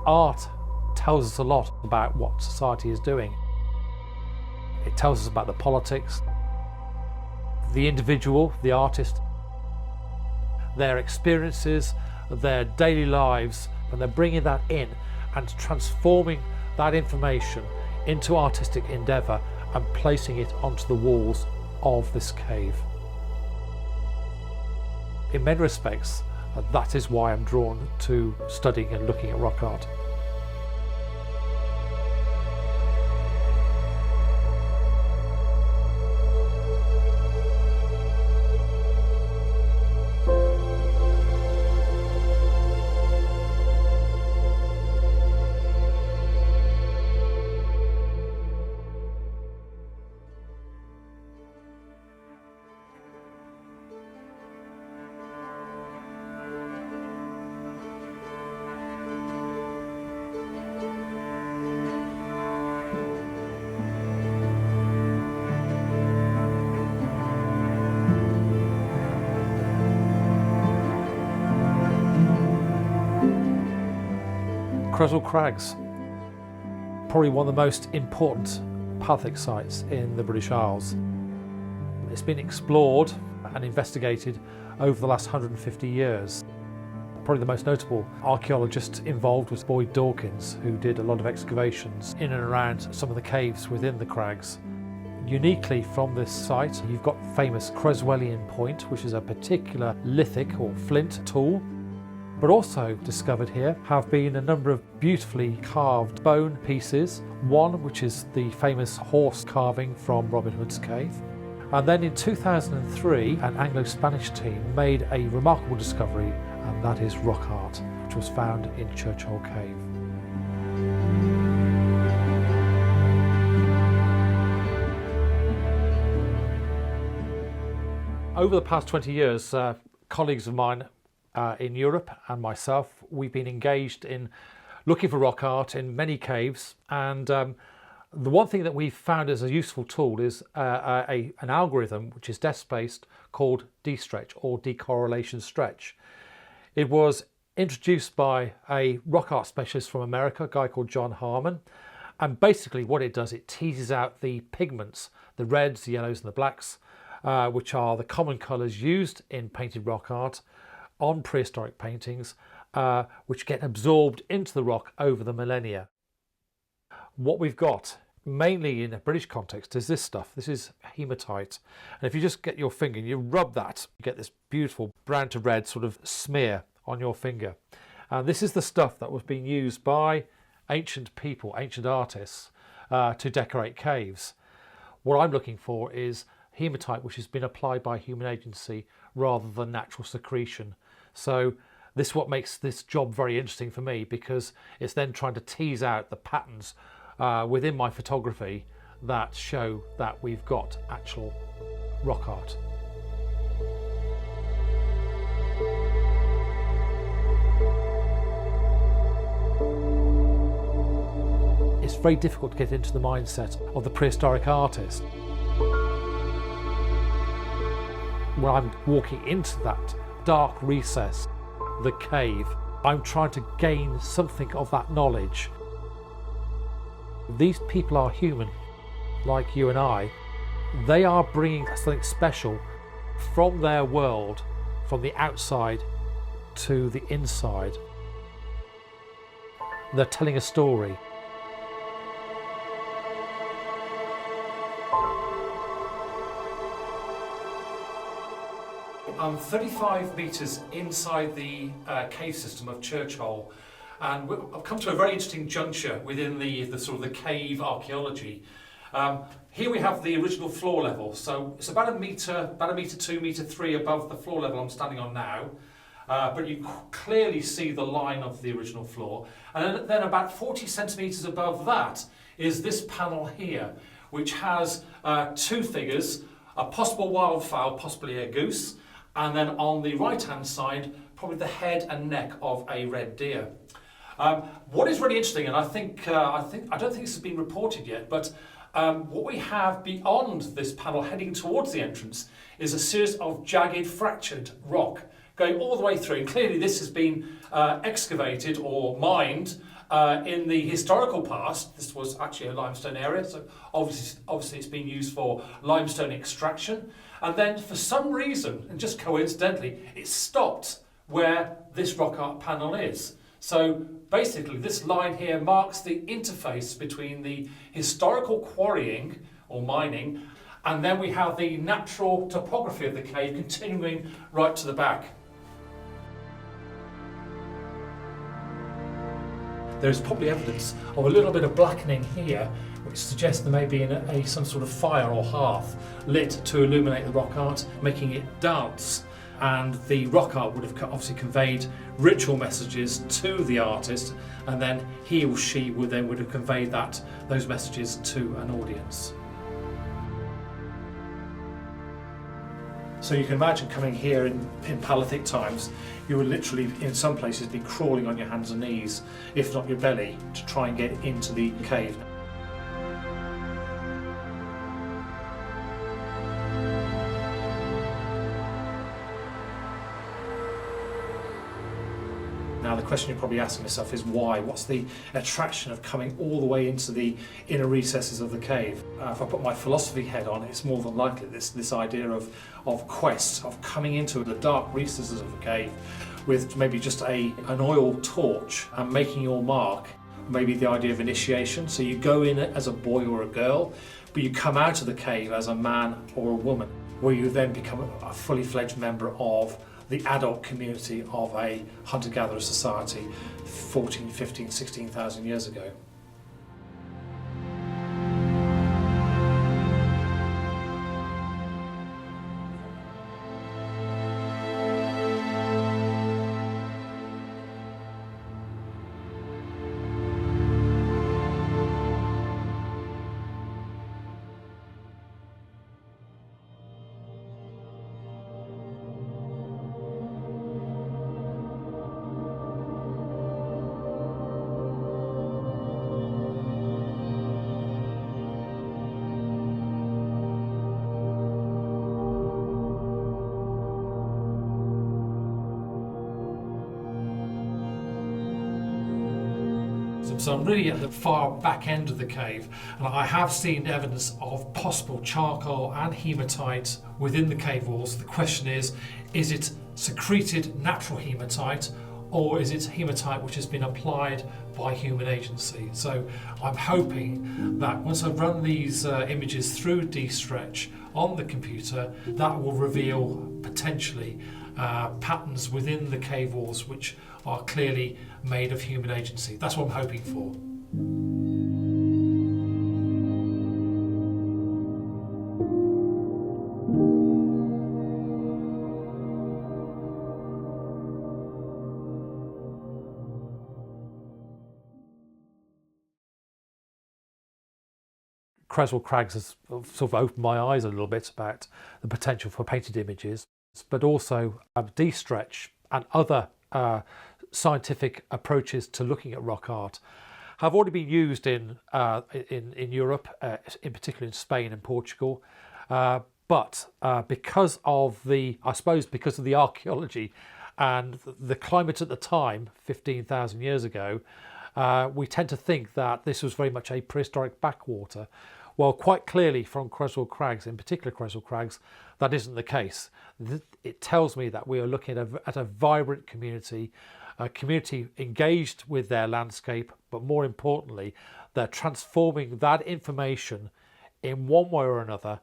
Art tells us a lot about what society is doing. It tells us about the politics, the individual, the artist, their experiences, their daily lives, and they're bringing that in and transforming that information into artistic endeavour and placing it onto the walls of this cave. In many respects, that is why I'm drawn to studying and looking at rock art. Creswell Crags, probably one of the most important Paleolithic sites in the British Isles. It's been explored and investigated over the last 150 years. Probably the most notable archaeologist involved was Boyd Dawkins, who did a lot of excavations in and around some of the caves within the crags. Uniquely from this site, you've got famous Creswellian point, which is a particular lithic or flint tool. But also discovered here have been a number of beautifully carved bone pieces. One which is the famous horse carving from Robin Hood's cave. And then in 2003, an Anglo-Spanish team made a remarkable discovery, and that is rock art, which was found in Churchill Cave. Over the past 20 years, colleagues of mine in Europe and myself, we've been engaged in looking for rock art in many caves, and the one thing that we've found as a useful tool is an algorithm which is desk-based called D-Stretch or Decorrelation-Stretch. It was introduced by a rock art specialist from America, a guy called John Harmon, and basically what it does, it teases out the pigments, the reds, the yellows and the blacks, which are the common colours used in painted rock art on prehistoric paintings, which get absorbed into the rock over the millennia. What we've got, mainly in a British context, is this stuff. This is hematite. And if you just get your finger and you rub that, you get this beautiful brown to red sort of smear on your finger. And this is the stuff that was being used by ancient people, ancient artists, to decorate caves. What I'm looking for is hematite which has been applied by human agency rather than natural secretion. So this is what makes this job very interesting for me, because it's then trying to tease out the patterns within my photography that show that we've got actual rock art. It's very difficult to get into the mindset of the prehistoric artist. When I'm walking into that dark recess, the cave, I'm trying to gain something of that knowledge. These people are human, like you and I. They are bringing something special from their world, from the outside to the inside. They're telling a story. I'm 35 metres inside the cave system of Churchill, and I've come to a very interesting juncture within the sort of the cave archaeology. Here we have the original floor level, so it's about a metre 2, metre 3 above the floor level I'm standing on now, but you clearly see the line of the original floor, and then about 40 centimetres above that is this panel here, which has two figures, a possible wildfowl, possibly a goose, and then on the right hand side probably the head and neck of a red deer. What is really interesting, and I don't think this has been reported yet, but what we have beyond this panel heading towards the entrance is a series of jagged fractured rock going all the way through. And clearly this has been excavated or mined in the historical past. This was actually a limestone area, so obviously it's been used for limestone extraction. And then for some reason, and just coincidentally, it stopped where this rock art panel is. So basically this line here marks the interface between the historical quarrying or mining, and then we have the natural topography of the cave continuing right to the back. There's probably evidence of a little bit of blackening here, which suggests there may be some sort of fire or hearth lit to illuminate the rock art, making it dance. And the rock art would have obviously conveyed ritual messages to the artist, and then he or she would have conveyed those messages to an audience. So you can imagine coming here in Paleolithic times, you would literally, in some places, be crawling on your hands and knees, if not your belly, to try and get into the cave. Now the question you're probably asking yourself is why? What's the attraction of coming all the way into the inner recesses of the cave? If I put my philosophy head on, it's more than likely this idea of quest, of coming into the dark recesses of the cave with maybe just an oil torch and making your mark. Maybe the idea of initiation, so you go in as a boy or a girl, but you come out of the cave as a man or a woman, where you then become a fully fledged member of the adult community of a hunter-gatherer society 14, 15, 16,000 years ago. So I'm really at the far back end of the cave, and I have seen evidence of possible charcoal and hematite within the cave walls. The question is it secreted natural hematite, or is it hematite which has been applied by human agency? So I'm hoping that once I've run these images through D-Stretch on the computer, that will reveal potentially patterns within the cave walls which are clearly made of human agency. That's what I'm hoping for. Creswell Crags has sort of opened my eyes a little bit about the potential for painted images, but also D-Stretch and other scientific approaches to looking at rock art have already been used in Europe, in particular in Spain and Portugal. But because of the archaeology and the climate at the time, 15,000 years ago, we tend to think that this was very much a prehistoric backwater. Well, quite clearly from Creswell Crags, in particular Creswell Crags, that isn't the case. It tells me that we are looking at a vibrant community, a community engaged with their landscape, but more importantly, they're transforming that information in one way or another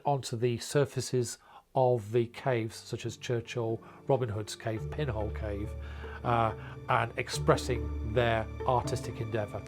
onto the surfaces of the caves, such as Churchill, Robin Hood's cave, Pinhole Cave, and expressing their artistic endeavour.